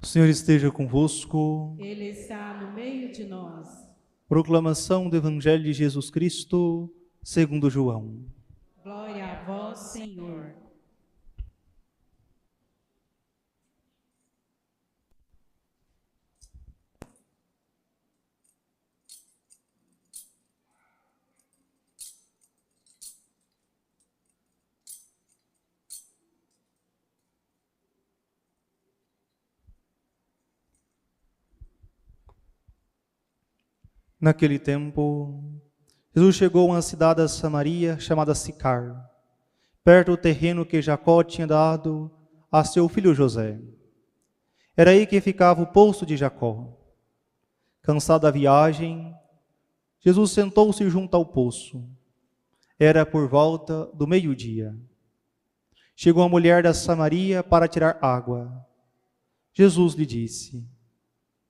O Senhor esteja convosco. Ele está no meio de nós. Proclamação do Evangelho de Jesus Cristo, segundo João. Glória a vós, Senhor. Naquele tempo, Jesus chegou a uma cidade da Samaria chamada Sicar, perto do terreno que Jacó tinha dado a seu filho José. Era aí que ficava o poço de Jacó. Cansado da viagem, Jesus sentou-se junto ao poço. Era por volta do meio-dia. Chegou a mulher da Samaria para tirar água. Jesus lhe disse: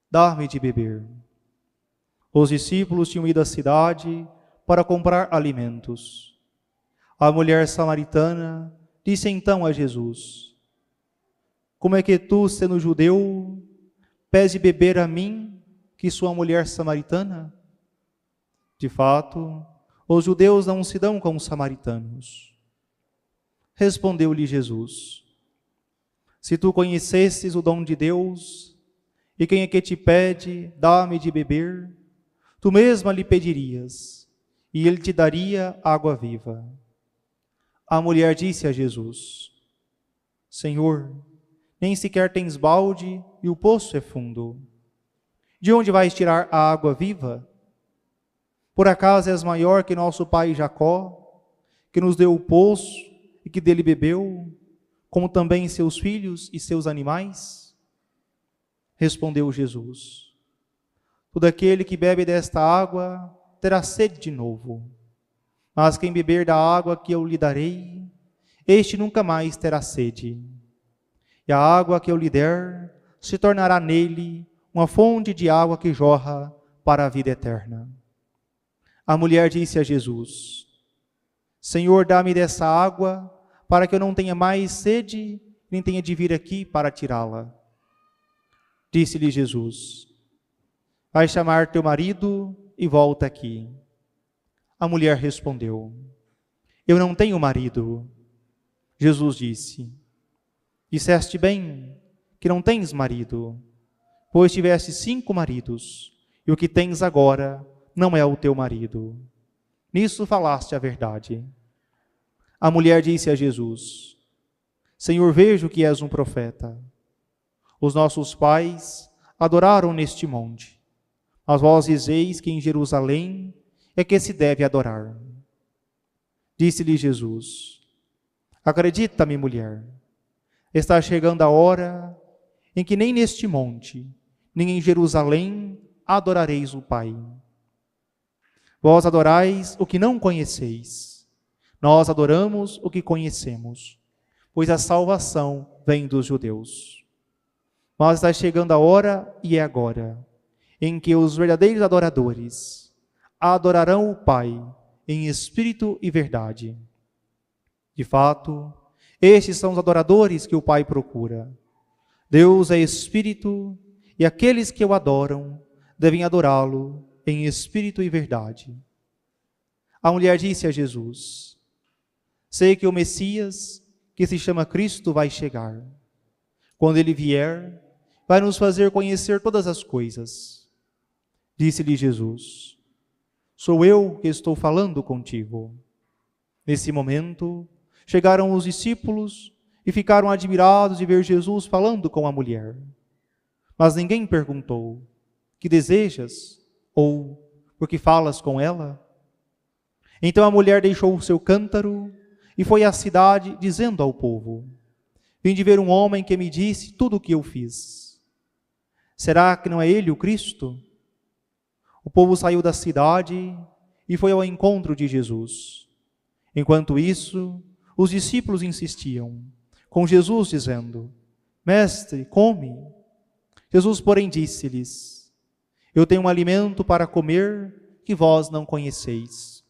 "Dá-me de beber." Os discípulos tinham ido à cidade para comprar alimentos. A mulher samaritana disse então a Jesus: "Como é que tu, sendo judeu, pedes de beber a mim, que sou a mulher samaritana?" De fato, os judeus não se dão com os samaritanos. Respondeu-lhe Jesus: "Se tu conhecesses o dom de Deus, e quem é que te pede, dá-me de beber, tu mesma lhe pedirias, e ele te daria água viva." A mulher disse a Jesus: "Senhor, nem sequer tens balde e o poço é fundo. De onde vais tirar a água viva? Por acaso és maior que nosso pai Jacó, que nos deu o poço e que dele bebeu, como também seus filhos e seus animais?" Respondeu Jesus: "Todo aquele que bebe desta água terá sede de novo. Mas quem beber da água que eu lhe darei, este nunca mais terá sede. E a água que eu lhe der se tornará nele uma fonte de água que jorra para a vida eterna." A mulher disse a Jesus: "Senhor, dá-me dessa água, para que eu não tenha mais sede, nem tenha de vir aqui para tirá-la." Disse-lhe Jesus: "Vai chamar teu marido e volta aqui." A mulher respondeu: "Eu não tenho marido." Jesus disse: "Disseste bem que não tens marido, pois tiveste 5 maridos, e o que tens agora não é o teu marido. Nisso falaste a verdade." A mulher disse a Jesus: "Senhor, vejo que és um profeta. Os nossos pais adoraram neste monte, mas vós dizeis que em Jerusalém é que se deve adorar." Disse-lhe Jesus: "Acredita-me, mulher, está chegando a hora em que nem neste monte, nem em Jerusalém adorareis o Pai. Vós adorais o que não conheceis, nós adoramos o que conhecemos, pois a salvação vem dos judeus. Mas está chegando a hora, e é agora, em que os verdadeiros adoradores adorarão o Pai em espírito e verdade. De fato, estes são os adoradores que o Pai procura. Deus é espírito, e aqueles que o adoram devem adorá-lo em espírito e verdade." A mulher disse a Jesus: "Sei que o Messias, que se chama Cristo, vai chegar. Quando ele vier, vai nos fazer conhecer todas as coisas." Disse-lhe Jesus: "Sou eu que estou falando contigo." Nesse momento, chegaram os discípulos e ficaram admirados de ver Jesus falando com a mulher. Mas ninguém perguntou: "Que desejas?" ou "Por que falas com ela?" Então a mulher deixou o seu cântaro e foi à cidade, dizendo ao povo: "Vim de ver um homem que me disse tudo o que eu fiz. Será que não é ele o Cristo?" O povo saiu da cidade e foi ao encontro de Jesus. Enquanto isso, os discípulos insistiam com Jesus, dizendo: "Mestre, come." Jesus, porém, disse-lhes: "Eu tenho um alimento para comer que vós não conheceis."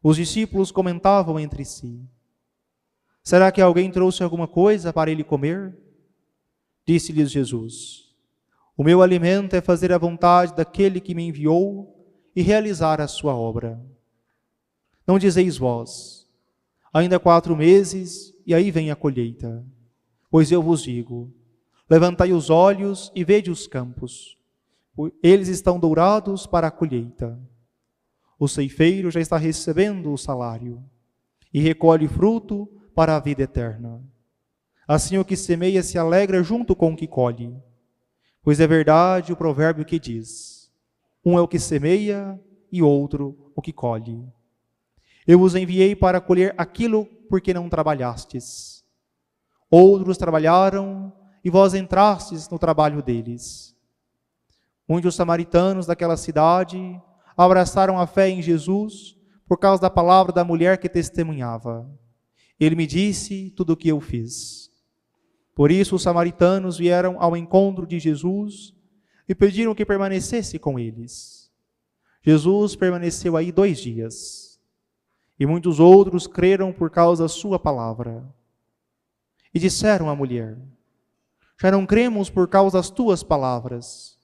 Os discípulos comentavam entre si: "Será que alguém trouxe alguma coisa para ele comer?" Disse-lhes Jesus: O meu alimento é fazer a vontade daquele que me enviou e realizar a sua obra. Não dizeis vós, ainda 4 meses e aí vem a colheita. Pois eu vos digo, levantai os olhos e vede os campos. Eles estão dourados para a colheita. O ceifeiro já está recebendo o salário e recolhe fruto para a vida eterna. Assim o que semeia se alegra junto com o que colhe. Pois é verdade o provérbio que diz, um é o que semeia e outro o que colhe. Eu vos enviei para colher aquilo porque não trabalhastes. Outros trabalharam e vós entrastes no trabalho deles. Muitos samaritanos daquela cidade abraçaram a fé em Jesus por causa da palavra da mulher que testemunhava. Ele me disse tudo o que eu fiz. Por isso os samaritanos vieram ao encontro de Jesus e pediram que permanecesse com eles. Jesus permaneceu aí 2 dias. E muitos outros creram por causa da sua palavra. E disseram à mulher, já não cremos por causa das tuas palavras,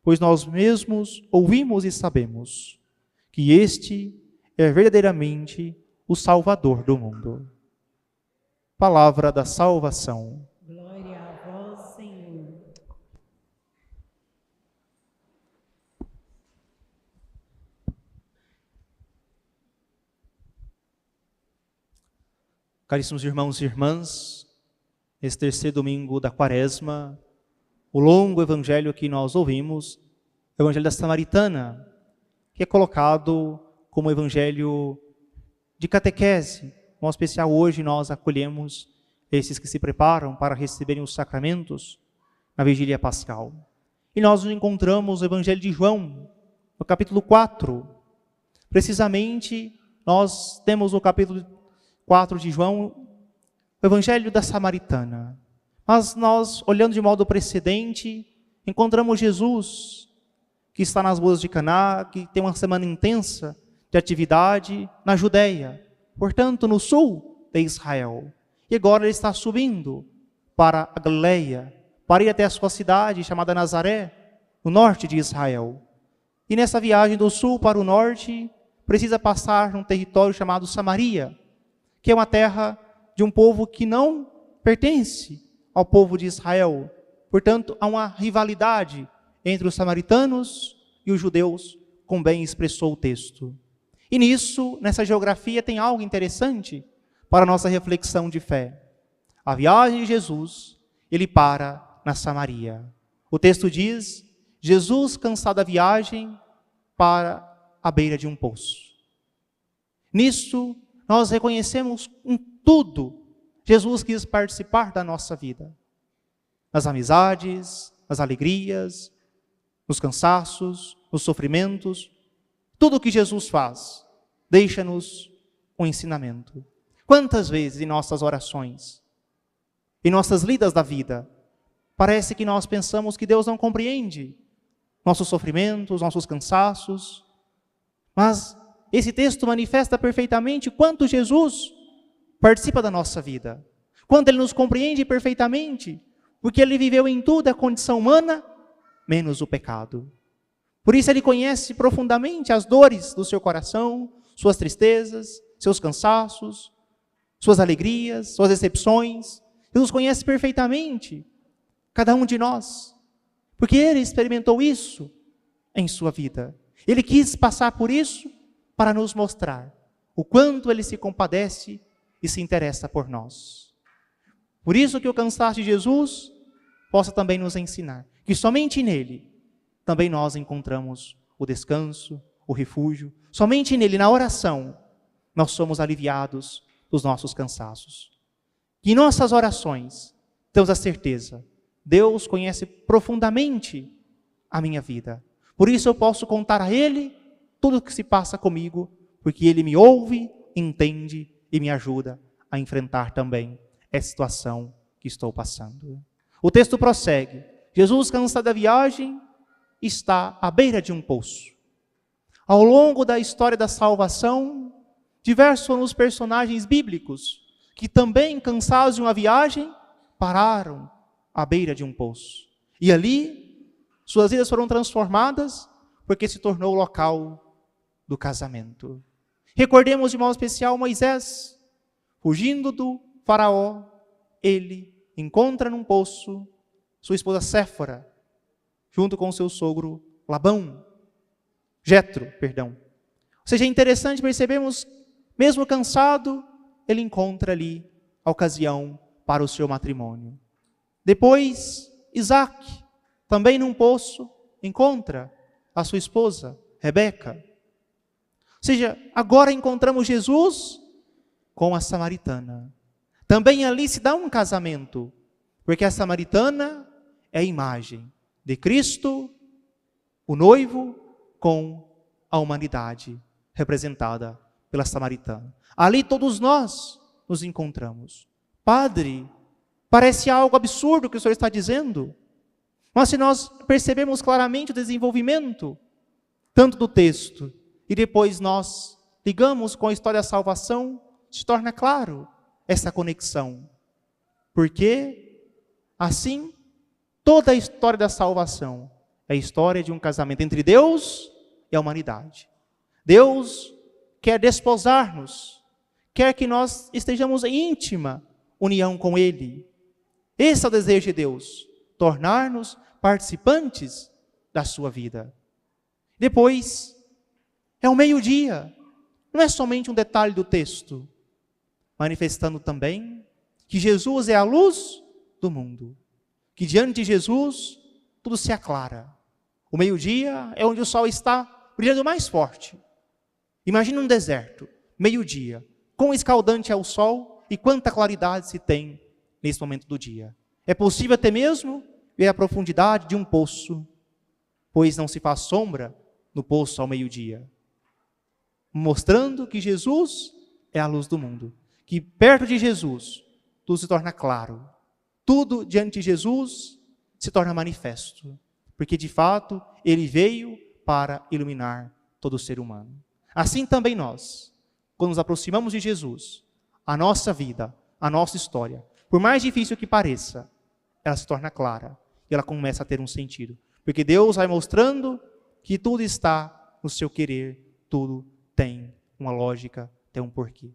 pois nós mesmos ouvimos e sabemos que este é verdadeiramente o Salvador do mundo. Palavra da salvação. Glória a vós, Senhor. Caríssimos irmãos e irmãs, nesse 3º domingo da Quaresma, o longo evangelho que nós ouvimos, o evangelho da Samaritana, que é colocado como evangelho de catequese. De modo especial, hoje nós acolhemos esses que se preparam para receberem os sacramentos na vigília pascal. E nós nos encontramos no evangelho de João, no capítulo 4. Precisamente, nós temos no capítulo 4 de João, o evangelho da Samaritana. Mas nós, olhando de modo precedente, encontramos Jesus, que está nas bodas de Caná, que tem uma semana intensa de atividade na Judéia, portanto, no sul de Israel. E agora ele está subindo para a Galileia, para ir até a sua cidade chamada Nazaré, no norte de Israel. E nessa viagem do sul para o norte, precisa passar num território chamado Samaria, que é uma terra de um povo que não pertence ao povo de Israel. Portanto, há uma rivalidade entre os samaritanos e os judeus, como bem expressou o texto. E nisso, nessa geografia, tem algo interessante para a nossa reflexão de fé. A viagem de Jesus, ele para na Samaria. O texto diz, Jesus, cansado da viagem, para a beira de um poço. Nisso, nós reconhecemos em tudo, Jesus quis participar da nossa vida. Nas amizades, nas alegrias, nos cansaços, nos sofrimentos. Tudo o que Jesus faz, deixa-nos um ensinamento. Quantas vezes em nossas orações, em nossas lidas da vida, parece que nós pensamos que Deus não compreende nossos sofrimentos, nossos cansaços, mas esse texto manifesta perfeitamente quanto Jesus participa da nossa vida, quanto Ele nos compreende perfeitamente, porque Ele viveu em tudo a condição humana, menos o pecado. Por isso Ele conhece profundamente as dores do seu coração, suas tristezas, seus cansaços, suas alegrias, suas decepções. Ele nos conhece perfeitamente, cada um de nós, porque Ele experimentou isso em sua vida. Ele quis passar por isso para nos mostrar o quanto Ele se compadece e se interessa por nós. Por isso que o cansaço de Jesus possa também nos ensinar que somente nele também nós encontramos o descanso, o refúgio. Somente nele, na oração, nós somos aliviados dos nossos cansaços. E em nossas orações, temos a certeza, Deus conhece profundamente a minha vida. Por isso eu posso contar a Ele tudo o que se passa comigo, porque Ele me ouve, entende e me ajuda a enfrentar também essa situação que estou passando. O texto prossegue. Jesus, cansado da viagem, está à beira de um poço. Ao longo da história da salvação, diversos foram os personagens bíblicos que também, cansados de uma viagem, pararam à beira de um poço. E ali, Suas vidas foram transformadas porque se tornou o local do casamento. Recordemos de modo especial Moisés, fugindo do faraó, ele encontra num poço sua esposa Séfora, junto com seu sogro Jetro. Ou seja, é interessante percebermos, mesmo cansado, ele encontra ali a ocasião para o seu matrimônio. Depois, Isaac, também num poço, encontra a sua esposa, Rebeca. Ou seja, agora encontramos Jesus com a samaritana. Também ali se dá um casamento, porque a samaritana é a imagem de Cristo, o noivo, com a humanidade representada pela samaritana. Ali todos nós nos encontramos. Padre, parece algo absurdo o que o senhor está dizendo, mas se nós percebemos claramente o desenvolvimento, tanto do texto, e depois nós ligamos com a história da salvação, se torna claro essa conexão. Porque, assim, toda a história da salvação é a história de um casamento entre Deus e a humanidade. Deus quer desposar-nos, quer que nós estejamos em íntima união com Ele. Esse é o desejo de Deus, tornar-nos participantes da sua vida. Depois, é o meio-dia, não é somente um detalhe do texto, manifestando também que Jesus é a luz do mundo, que diante de Jesus tudo se aclara. O meio-dia é onde o sol está brilhando mais forte. Imagina um deserto, meio-dia, quão escaldante é o sol e quanta claridade se tem nesse momento do dia. É possível até mesmo ver a profundidade de um poço, pois não se faz sombra no poço ao meio-dia. Mostrando que Jesus é a luz do mundo, que perto de Jesus tudo se torna claro. Tudo diante de Jesus se torna manifesto, porque de fato Ele veio para iluminar todo ser humano. Assim também nós, quando nos aproximamos de Jesus, a nossa vida, a nossa história, por mais difícil que pareça, ela se torna clara e ela começa a ter um sentido. Porque Deus vai mostrando que tudo está no seu querer, tudo tem uma lógica, tem um porquê.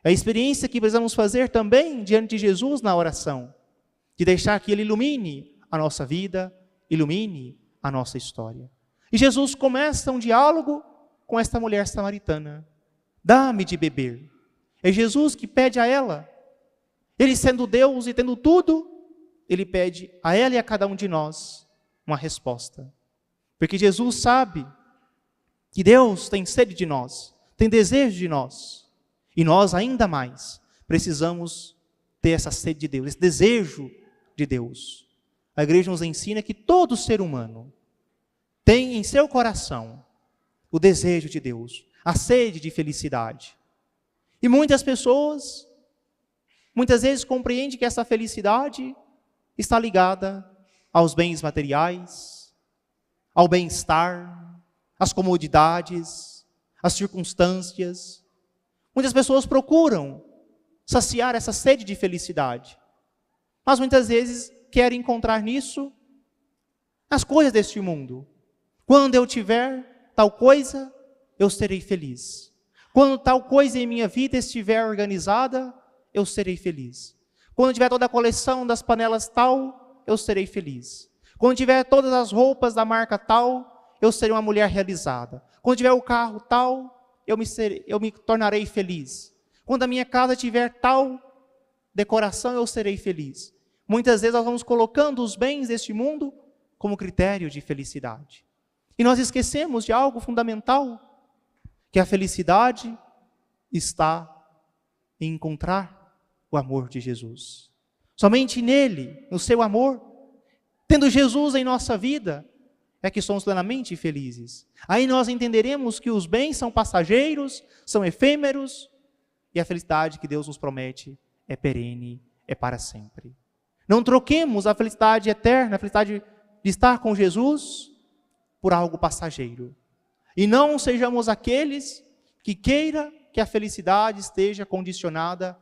É a experiência que precisamos fazer também diante de Jesus na oração, de deixar que Ele ilumine a nossa vida, ilumine a nossa história. E Jesus começa um diálogo com esta mulher samaritana. Dá-me de beber. É Jesus que pede a ela. Ele sendo Deus e tendo tudo, Ele pede a ela e a cada um de nós uma resposta. Porque Jesus sabe que Deus tem sede de nós, tem desejo de nós. E nós ainda mais precisamos ter essa sede de Deus, esse desejo de Deus. A igreja nos ensina que todo ser humano tem em seu coração o desejo de Deus, a sede de felicidade. E muitas pessoas, muitas vezes compreendem que essa felicidade está ligada aos bens materiais, ao bem-estar, às comodidades, às circunstâncias. Muitas pessoas procuram saciar essa sede de felicidade, mas muitas vezes querem encontrar nisso as coisas deste mundo. Quando eu tiver tal coisa, eu serei feliz. Quando tal coisa em minha vida estiver organizada, eu serei feliz. Quando tiver toda a coleção das panelas tal, eu serei feliz. Quando tiver todas as roupas da marca tal, eu serei uma mulher realizada. Quando tiver o carro tal, eu me tornarei feliz. Quando a minha casa tiver tal decoração, eu serei feliz. Muitas vezes nós vamos colocando os bens deste mundo como critério de felicidade. E nós esquecemos de algo fundamental, que a felicidade está em encontrar o amor de Jesus. Somente nele, no seu amor, tendo Jesus em nossa vida, é que somos plenamente felizes. Aí nós entenderemos que os bens são passageiros, são efêmeros, e a felicidade que Deus nos promete é perene, é para sempre. Não troquemos a felicidade eterna, a felicidade de estar com Jesus, por algo passageiro. E não sejamos aqueles que queira que a felicidade esteja condicionada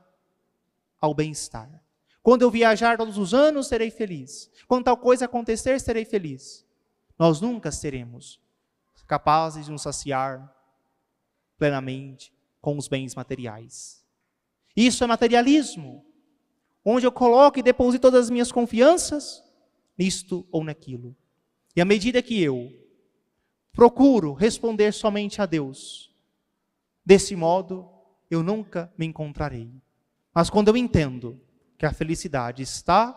ao bem-estar. Quando eu viajar todos os anos, serei feliz. Quando tal coisa acontecer, serei feliz. nós nunca seremos capazes de nos saciar plenamente com os bens materiais. Isso é materialismo, onde eu coloco e deposito todas as minhas confianças nisto ou naquilo. E à medida que eu procuro responder somente a Deus, desse modo eu nunca me encontrarei. Mas quando eu entendo que a felicidade está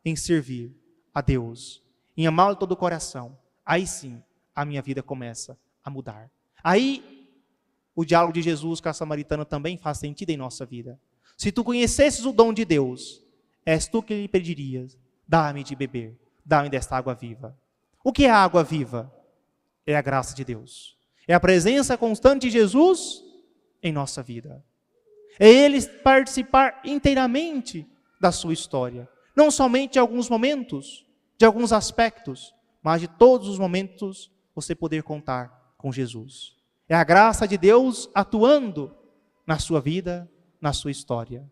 em servir a Deus, em amá-lo de todo o coração, aí sim a minha vida começa a mudar. Aí o diálogo de Jesus com a samaritana também faz sentido em nossa vida. Se tu conhecesses o dom de Deus, és tu que lhe pedirias, dá-me de beber, dá-me desta água viva. O que é a água viva? É a graça de Deus. É a presença constante de Jesus em nossa vida. É Ele participar inteiramente da sua história. Não somente de alguns momentos, de alguns aspectos, mas de todos os momentos você poder contar com Jesus. É a graça de Deus atuando na sua vida, na sua história.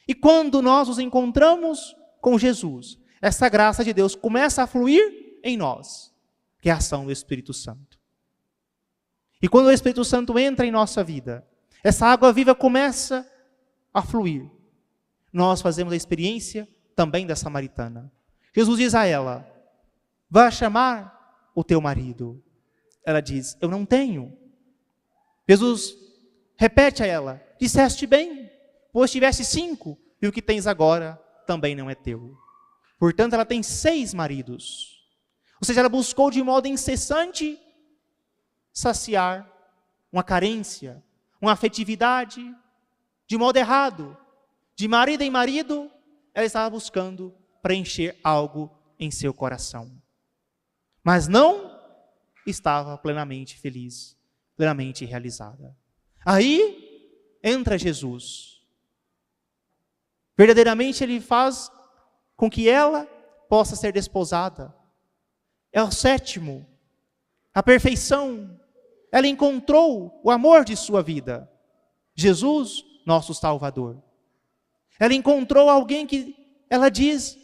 E quando nós nos encontramos com Jesus, essa graça de Deus começa a fluir em nós, que é a ação do Espírito Santo. E quando o Espírito Santo entra em nossa vida, essa água viva começa a fluir. Nós fazemos a experiência também da samaritana. Jesus diz a ela: vá chamar o teu marido. Ela diz: eu não tenho. Jesus repete a ela: disseste bem, pois tiveste 5, e o que tens agora também não é teu. Portanto, ela tem 6 maridos. Ou seja, ela buscou de modo incessante saciar uma carência, uma afetividade, de modo errado. De marido em marido, ela estava buscando preencher algo em seu coração. Mas não estava plenamente feliz, plenamente realizada. Aí entra Jesus. Verdadeiramente Ele faz com que ela possa ser desposada. É o 7º, a perfeição. Ela encontrou o amor de sua vida. Jesus, nosso Salvador. Ela encontrou alguém que, ela diz,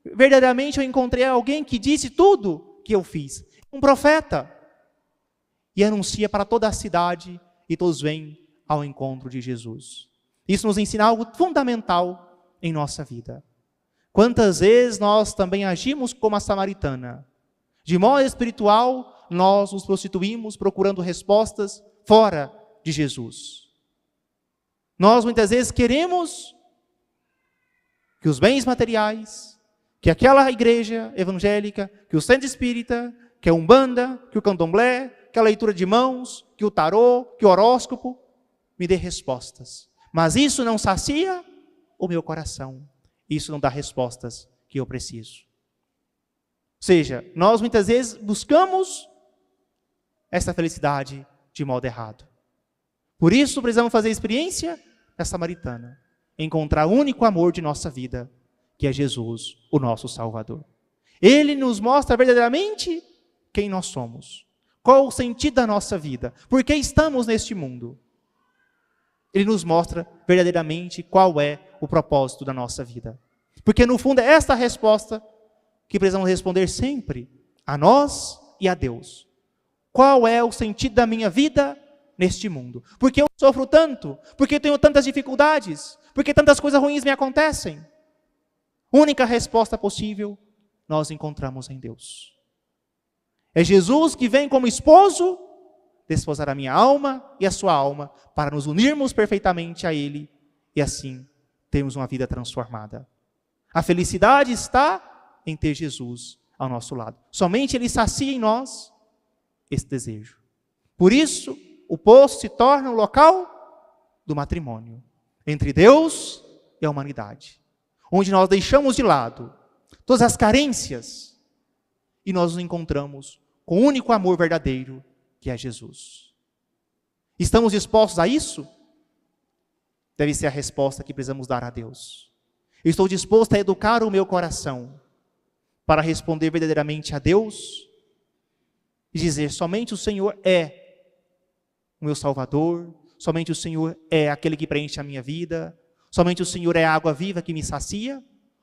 verdadeiramente eu encontrei alguém que disse tudo que eu fiz. Um profeta. E anuncia para toda a cidade e todos vêm ao encontro de Jesus. Isso nos ensina algo fundamental em nossa vida. Quantas vezes nós também agimos como a samaritana? De modo espiritual, nós nos prostituímos procurando respostas fora de Jesus. Nós muitas vezes queremos que os bens materiais, que aquela igreja evangélica, que o centro espírita, que a Umbanda, que o candomblé, que a leitura de mãos, que o tarô, que o horóscopo, me dê respostas. Mas isso não sacia o meu coração. Isso não dá respostas que eu preciso. Ou seja, nós muitas vezes buscamos essa felicidade de modo errado. Por isso precisamos fazer a experiência da samaritana. Encontrar o único amor de nossa vida, que é Jesus, o nosso Salvador. Ele nos mostra verdadeiramente quem nós somos. Qual o sentido da nossa vida? Por que estamos neste mundo? Ele nos mostra verdadeiramente qual é o propósito da nossa vida. Porque no fundo é esta a resposta que precisamos responder sempre a nós e a Deus. Qual é o sentido da minha vida neste mundo? Por que eu sofro tanto? Por que eu tenho tantas dificuldades? Por que tantas coisas ruins me acontecem? Única resposta possível nós encontramos em Deus. É Jesus que vem como esposo desposar a minha alma e a sua alma para nos unirmos perfeitamente a Ele e assim termos uma vida transformada. A felicidade está em ter Jesus ao nosso lado. Somente Ele sacia em nós esse desejo. Por isso, o poço se torna o local do matrimônio entre Deus e a humanidade, onde nós deixamos de lado todas as carências e nós nos encontramos com o único amor verdadeiro, que é Jesus. Estamos dispostos a isso? Deve ser a resposta que precisamos dar a Deus. Eu estou disposto a educar o meu coração para responder verdadeiramente a Deus e dizer: somente o Senhor é o meu Salvador, somente o Senhor é aquele que preenche a minha vida, somente o Senhor é a água viva que me sacia?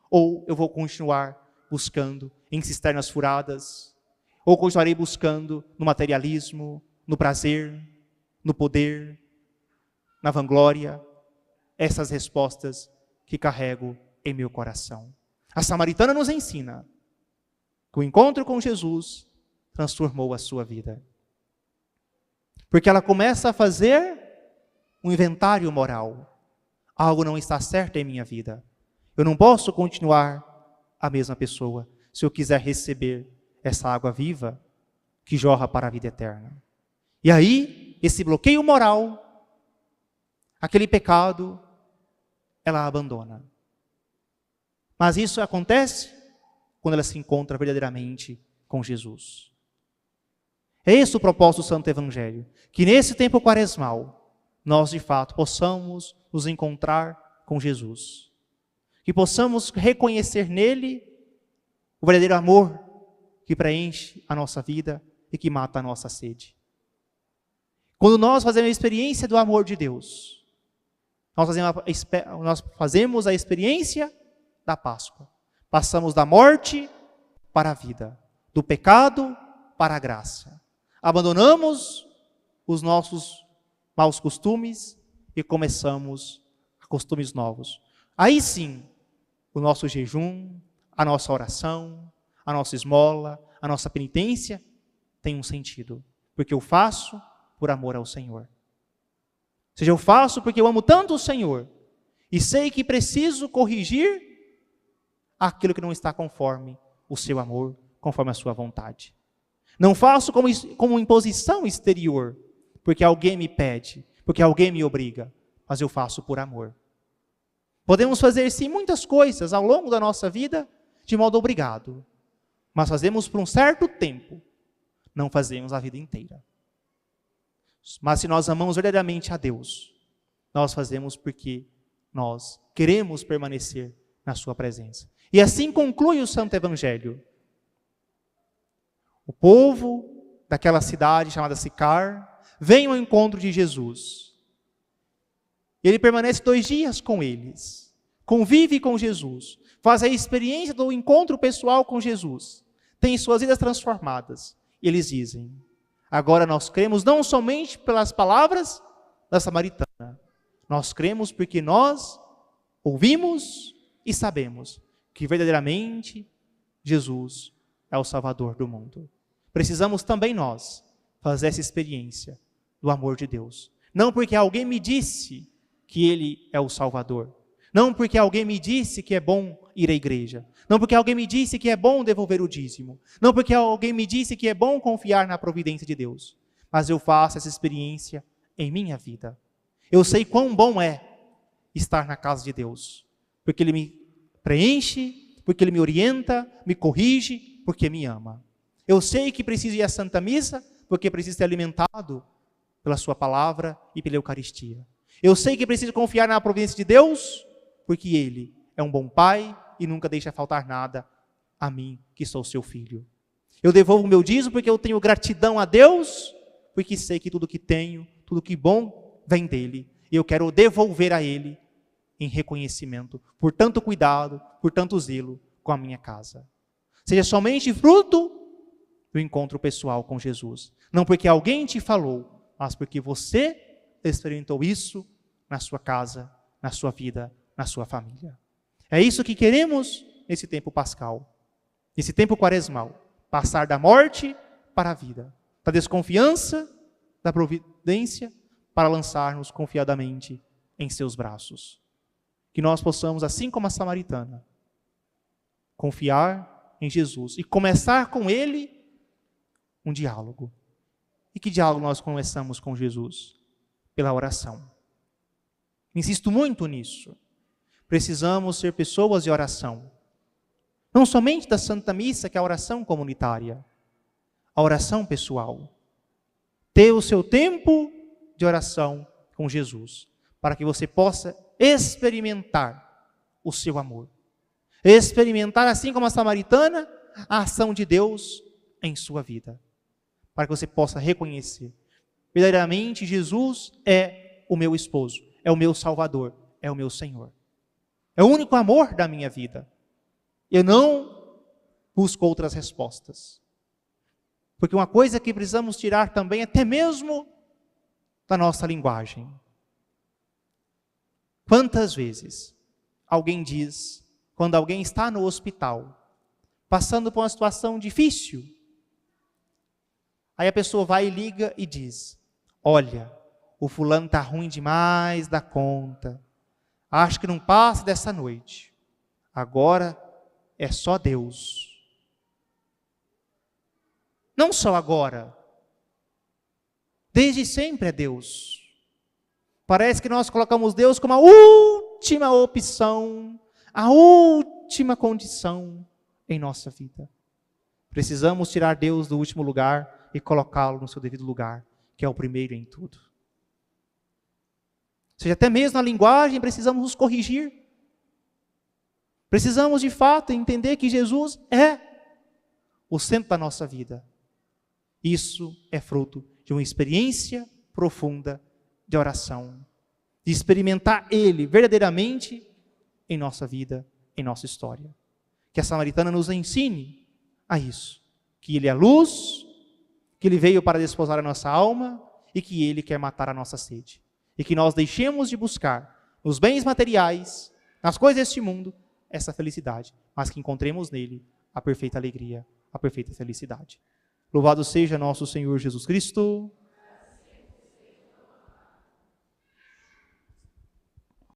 Ou eu vou continuar buscando em cisternas furadas, Ou continuarei buscando no materialismo, no prazer, no poder, na vanglória? Essas respostas que carrego em meu coração. A samaritana nos ensina que o encontro com Jesus transformou a sua vida. Porque ela começa a fazer um inventário moral. Algo não está certo em minha vida. Eu não posso continuar a mesma pessoa se eu quiser receber essa água viva que jorra para a vida eterna. E aí, esse bloqueio moral, aquele pecado, ela abandona. Mas isso acontece quando ela se encontra verdadeiramente com Jesus. É esse o propósito do Santo Evangelho. Que nesse tempo quaresmal, nós de fato possamos nos encontrar com Jesus. Que possamos reconhecer nele o verdadeiro amor que preenche a nossa vida e que mata a nossa sede. Quando nós fazemos a experiência do amor de Deus, nós fazemos a experiência da Páscoa. Passamos da morte para a vida, do pecado para a graça. Abandonamos os nossos maus costumes e começamos a costumes novos. Aí sim, o nosso jejum, a nossa oração, a nossa esmola, a nossa penitência tem um sentido. Porque eu faço por amor ao Senhor. Ou seja, eu faço porque eu amo tanto o Senhor e sei que preciso corrigir aquilo que não está conforme o seu amor, conforme a sua vontade. Não faço como imposição exterior, porque alguém me pede, porque alguém me obriga, mas eu faço por amor. Podemos fazer sim muitas coisas ao longo da nossa vida de modo obrigado, mas fazemos por um certo tempo, não fazemos a vida inteira. Mas se nós amamos verdadeiramente a Deus, nós fazemos porque nós queremos permanecer na sua presença. E assim conclui o Santo Evangelho. O povo daquela cidade chamada Sicar vem ao encontro de Jesus. Ele permanece 2 dias com eles, convive com Jesus, faz a experiência do encontro pessoal com Jesus, tem suas vidas transformadas. E eles dizem: agora nós cremos não somente pelas palavras da samaritana, nós cremos porque nós ouvimos e sabemos que verdadeiramente Jesus é o Salvador do mundo. Precisamos também nós fazer essa experiência do amor de Deus. Não porque alguém me disse que Ele é o Salvador. Não porque alguém me disse que é bom ir à igreja. Não porque alguém me disse que é bom devolver o dízimo. Não porque alguém me disse que é bom confiar na providência de Deus. Mas eu faço essa experiência em minha vida. Eu sei quão bom é estar na casa de Deus. Porque Ele me preenche, porque Ele me orienta, me corrige, porque me ama. Eu sei que preciso ir à Santa Missa, porque preciso ser alimentado pela sua palavra e pela Eucaristia. Eu sei que preciso confiar na providência de Deus, porque Ele é um bom Pai e nunca deixa faltar nada a mim, que sou seu filho. Eu devolvo o meu dízimo porque eu tenho gratidão a Deus, porque sei que tudo que tenho, tudo que bom, vem dEle. E eu quero devolver a Ele em reconhecimento por tanto cuidado, por tanto zelo com a minha casa. Seja somente fruto do encontro pessoal com Jesus. Não porque alguém te falou, mas porque você experimentou isso na sua casa, na sua vida, na sua família. É isso que queremos nesse tempo pascal, nesse tempo quaresmal. Passar da morte para a vida, da desconfiança, da providência, para lançar-nos confiadamente em seus braços. Que nós possamos, assim como a samaritana, confiar em Jesus e começar com Ele um diálogo. E que diálogo nós começamos com Jesus? Pela oração. Insisto muito nisso. Precisamos ser pessoas de oração. Não somente da Santa Missa, que é a oração comunitária. A oração pessoal. Ter o seu tempo de oração com Jesus. Para que você possa experimentar o seu amor. Experimentar, assim como a samaritana, a ação de Deus em sua vida. Para que você possa reconhecer. Verdadeiramente, Jesus é o meu esposo, é o meu Salvador, é o meu Senhor. É o único amor da minha vida. Eu não busco outras respostas. Porque uma coisa que precisamos tirar também, até mesmo da nossa linguagem. Quantas vezes alguém diz, quando alguém está no hospital, passando por uma situação difícil, aí a pessoa vai e liga e diz: olha, o fulano está ruim demais da conta, acho que não passa dessa noite, agora é só Deus. Não só agora, desde sempre é Deus. Parece que nós colocamos Deus como a última opção, a última condição em nossa vida. Precisamos tirar Deus do último lugar e colocá-lo no seu devido lugar, que é o primeiro em tudo. Ou seja, até mesmo na linguagem precisamos nos corrigir. Precisamos de fato entender que Jesus é o centro da nossa vida. Isso é fruto de uma experiência profunda de oração, de experimentar Ele verdadeiramente em nossa vida, em nossa história. Que a Samaritana nos ensine a isso, que Ele é a luz, que Ele veio para desposar a nossa alma e que Ele quer matar a nossa sede. E que nós deixemos de buscar nos bens materiais, nas coisas deste mundo, essa felicidade, mas que encontremos nele a perfeita alegria, a perfeita felicidade. Louvado seja nosso Senhor Jesus Cristo.